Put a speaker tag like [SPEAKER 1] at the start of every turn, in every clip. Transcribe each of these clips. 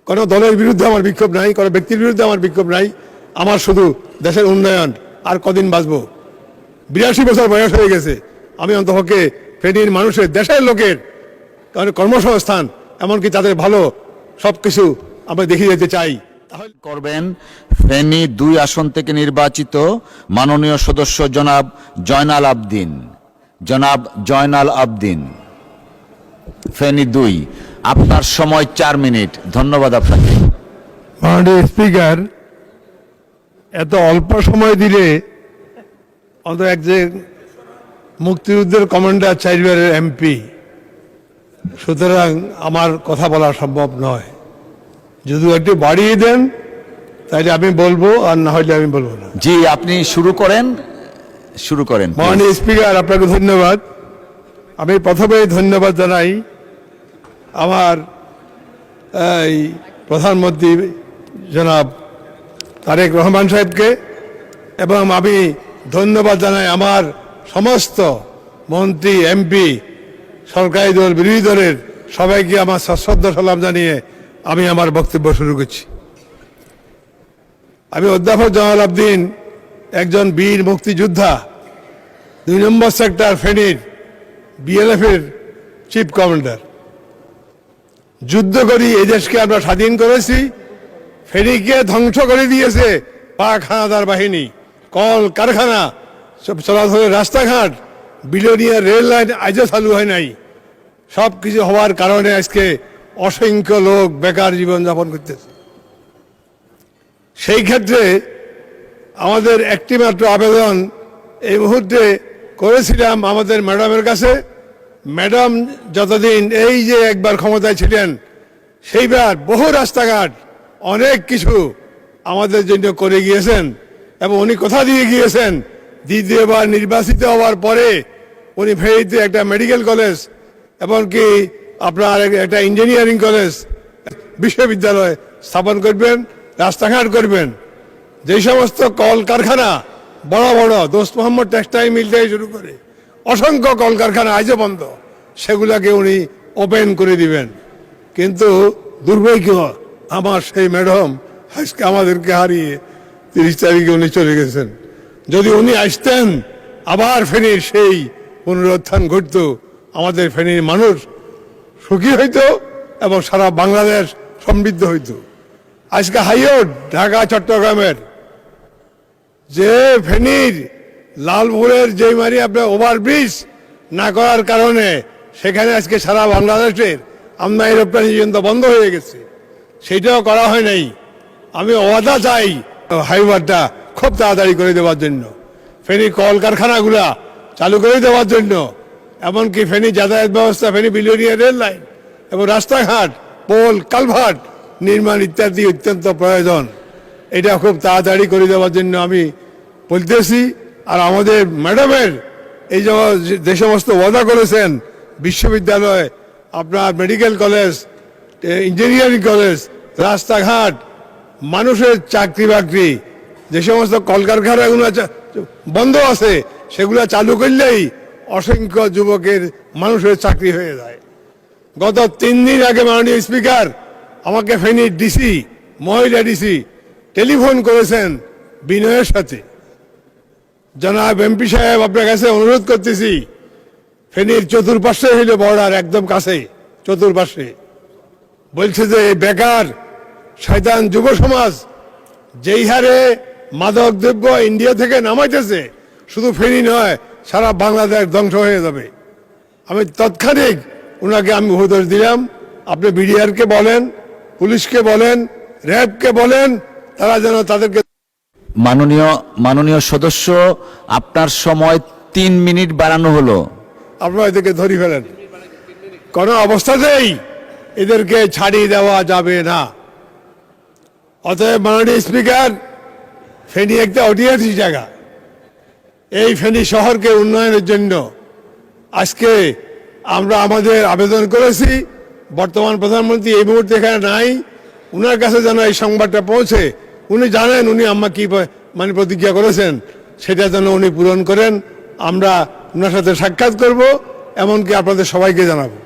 [SPEAKER 1] কোনো দলের বিরুদ্ধে আমার বিক্ষোভ নাই, কোনো ব্যক্তির বিরুদ্ধে আমার বিক্ষোভ নাই। আমার শুধু দেশের উন্নয়ন। আর কদিন বাঁচবো? 82 বছর বয়স হয়ে গেছে। আমি অন্তপক্ষে ফেনীর মানুষের, দেশের লোকের কর্মসংস্থান, এমনকি তাদের ভালো সবকিছু আমরা দেখিয়ে যেতে চাই।
[SPEAKER 2] করবেন ফেনী 2 আসন থেকে নির্বাচিত মাননীয় সদস্য জনাব জয়নাল আবদিন। জনাব জয়নাল আবদিন, ফেনী 2, আপনার সময় 4 মিনিট। ধন্যবাদ আপনাকে।
[SPEAKER 1] মাননীয় স্পিকার, এত অল্প সময় দিলে অন্তত এক যে মুক্তিযুদ্ধের কমান্ডার 4 বারের এমপি, সুতরাং আমার কথা বলা সম্ভব নয়। যদি একটু বাড়িয়ে দেন তাহলে আমি বলবো, আর না হলে আমি বলবো না।
[SPEAKER 2] জি, আপনি শুরু করেন।
[SPEAKER 1] মাননীয় স্পিকার, আপনাকে ধন্যবাদ। আমি প্রথমেই ধন্যবাদ জানাই আমার এই প্রধানমন্ত্রী জনাব তারেক রহমান সাহেবকে, এবং আমি ধন্যবাদ জানাই আমার সমস্ত মন্ত্রী, এমপি, সরকারি দল, বিরোধী দলের সবাইকে আমার সশ্রদ্ধ সালাম জানিয়ে আমি আমার বক্তব্য শুরু করছি। আমি অধ্যাপক জয়নাল আবদিন, একজন বীর মুক্তিযোদ্ধা, 2 নম্বর সেক্টর ফেনীর বিএলএফ এর চিফ কমান্ডার। যুদ্ধ করি এই দেশকে আমরা স্বাধীন করেছি। ফেনীকে ধ্বংস করে দিয়েছে পাক হানাদার বাহিনী। কল কারখানা, সব চলাচলের রাস্তাঘাট, বিলোনিয়া রেল লাইন আজও চালু হয় নাই। সব কিছু হওয়ার কারণে আজকে অসংখ্য লোক বেকার জীবনযাপন করতেছে। সেই ক্ষেত্রে আমাদের একটি মাত্র আবেদন এই মুহূর্তে করেছিলাম আমাদের ম্যাডামের কাছে। ম্যাডাম যতদিন এই যে একবার ক্ষমতায় ছিলেন, সেইবার বহু রাস্তাঘাট, অনেক কিছু আমাদের জন্য করে গিয়েছেন, এবং উনি কথা দিয়ে গিয়েছেন দ্বিতীয়বার নির্বাচিত হওয়ার পরে উনি ফেনীতে একটা মেডিকেল কলেজ, এমনকি আপনার একটা ইঞ্জিনিয়ারিং কলেজ, বিশ্ববিদ্যালয় স্থাপন করবেন, রাস্তাঘাট করবেন। যে সমস্ত কল কারখানা বড় বড়, দোস্ত মোহাম্মদ টেক্সটাইল মিল থেকে শুরু করে অসংখ্য কলকারখানা আজও বন্ধ, সেগুলাকে উনি ওপেন করে দিবেন। কিন্তু দুর্ভাগ্য, আমার সেই ম্যাডাম আজকে আমাদেরকে হারিয়ে 30 তারিখে উনি চলে গেছেন। যদি উনি আসতেন, আবার ফেনীর সেই পুনরুত্থান ঘটত, আমাদের ফেনীর মানুষ সুখী হইত এবং সারা বাংলাদেশ সমৃদ্ধ হইত। আজকে হাইওয়ে ঢাকা চট্টগ্রামের যে ফেনীর লালপুরের যে মারি আপনার ওভারব্রিজ না করার কারণে সেখানে আজকে সারা বাংলাদেশের আমদানি রপ্তানি পর্যন্ত বন্ধ হয়ে গেছে, সেটাও করা হয় নাই। আমি ওয়াদা চাই হাইওয়েটা খুব তাড়াতাড়ি করে দেওয়ার জন্য, ফেনী কলকারখানাগুলা চালু করে দেওয়ার জন্য, এমনকি ফেনী যাতায়াত ব্যবস্থা, ফেনী বিলোনিয়া রেল লাইন এবং রাস্তাঘাট, পোল, কালভার্ট নির্মাণ ইত্যাদি অত্যন্ত প্রয়োজন। এটা খুব তাড়াতাড়ি করে দেওয়ার জন্য আমি বলতেছি। আর আমাদের ম্যাডামের এই যে সমস্ত ওয়াদা করেছেন, বিশ্ববিদ্যালয়, আপনার মেডিকেল কলেজ, ইঞ্জিনিয়ারিং কলেজ, রাস্তাঘাট, মানুষের চাকরি বাকরি, যে সমস্ত কলকারখানাগুলো বন্ধ আছে সেগুলো চালু করলেই অসংখ্য যুবকের, মানুষের চাকরি হয়ে যায়। গত 3 দিন আগে মাননীয় স্পিকার আমাকে ফেনীর ডিসি, মহিলা ডিসি টেলিফোন করেছেন বিনয়ের সাথে। জনাব এমপি সাহেব, আপনার কাছে অনুরোধ করতেছি, ফেনীর চতুর্পাশে হইল বর্ডার, একদম কাছে চতুর্পাশে। বলছে যে বেকার শয়তান যুব সমাজ যেই হারে মাদক দ্রব্য ইন্ডিয়া থেকে নামাইতেছে, শুধু ফেনী নয়, সারা বাংলাদেশ ধ্বংস হয়ে যাবে। আমি তৎক্ষণিক ওনাকে আমি উপদেশ দিলাম, আপনি বিডিআরকে বলেন, পুলিশকে বলেন, র্যাবকে বলেন, তারা যেন তাদেরকে।
[SPEAKER 2] মাননীয় সদস্য, আপনার সময় 3 মিনিট বাড়ানো হলো।
[SPEAKER 1] আপনারা এদেরকে ধরে ফেলেন, কোনো অবস্থাতেই এদেরকে ছাড়িয়ে দেওয়া যাবে না। অতএব মাননীয় স্পিকার, ফেনী একটা ঐতিহাসিক জায়গা। এই ফেনী শহরকে উন্নয়নের জন্য আজকে আমরা আমাদের আবেদন করেছি। বর্তমান প্রধানমন্ত্রী এই মুহূর্তে এখানে নাই, উনার কাছে যেন এই সংবাদটা পৌঁছে। উনি জানেন উনি আম্মা কি মানে প্রতিজ্ঞা করেছেন, সেটা যেন উনি পূরণ করেন। আমরা ওনার সাথে সাক্ষাৎ করব, এমনকি আপনাদের সবাইকে জানাবো।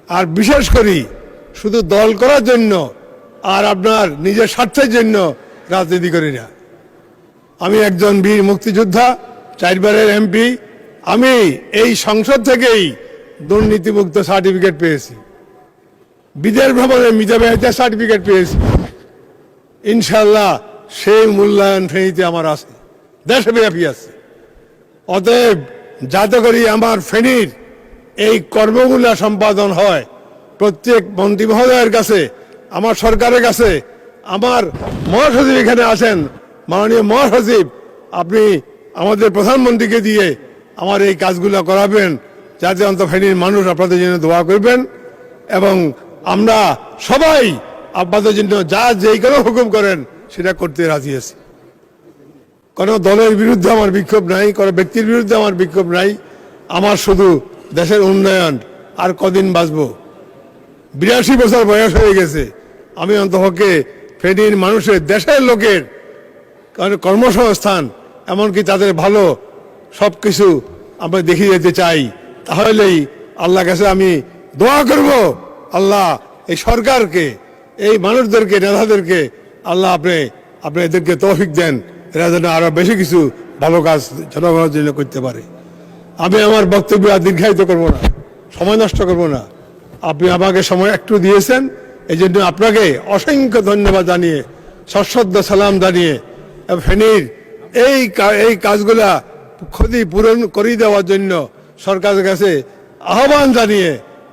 [SPEAKER 1] আর বিশেষ করি শুধু দল করার জন্য আর আপনার নিজের স্বার্থের জন্য রাজনীতি করি না। আমি একজন বীর মুক্তিযোদ্ধা, 4 বারের এমপি। আমি এই সংসদ থেকেই দুর্নীতিমুক্ত সার্টিফিকেট পেয়েছি, বিদেশ ভ্রমণে মিজাবেহিতা সার্টিফিকেট পেয়েছি। ইনশাল্লাহ সেই মূল্যায়ন ফেনীতে আমার আছে, দেশব্যাপী আছে। অতএব যাতে করি আমার ফেনীর এই কর্মগুলা সম্পাদন হয়, প্রত্যেক মন্ত্রী মহোদয়ের কাছে, আমার সরকারের কাছে, আমার মহাসচিব এখানে আছেন, মাননীয় মহাসচিব, আপনি আমাদের প্রধানমন্ত্রীকে দিয়ে আমার এই কাজগুলো করাবেন, যাতে অন্তত ফেনীর মানুষ আপনাদের জন্য দোয়া করবেন। এবং আমরা সবাই আপনাদের জন্য যা যেই কোনো হুকুম করেন সেটা করতে রাজি আছি। কোনো দলের বিরুদ্ধে আমার বিক্ষোভ নাই, কোনো ব্যক্তির বিরুদ্ধে আমার বিক্ষোভ নাই। আমার শুধু দেশের উন্নয়ন। আর কদিন বাঁচবো, 82 বছর বয়স হয়ে গেছে। আমি অন্তপক্ষে ফেনীর মানুষের, দেশের লোকের কর্মসংস্থান, এমনকি তাদের ভালো সব কিছু আমরা দেখিয়ে যেতে চাই। তাহলেই আল্লাহর কাছে আমি দোয়া করব, আল্লাহ এই সরকারকে, এই মানুষদেরকে, নেতাদেরকে আল্লাহ আপনি এদেরকে তৌফিক দেন, এরা যেন আরো বেশি কিছু ভালো কাজ জনগণের জন্য করতে পারে। আমি আমার বক্তব্য আর দীর্ঘায়িত করবো না, সময় নষ্ট করবো না। আপনি আমাকে সময় একটু দিয়েছেন, এই জন্য আপনাকে অসংখ্য ধন্যবাদ জানিয়ে, সশ্রদ্ধ সালাম জানিয়ে, ফেনীর এই কাজগুলা ক্ষতি পূরণ করে দেওয়ার জন্য সরকারের কাছে আহ্বান জানিয়ে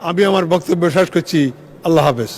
[SPEAKER 1] আমি আমার বক্তব্য শেষ করছি। আল্লাহ হাফেজ।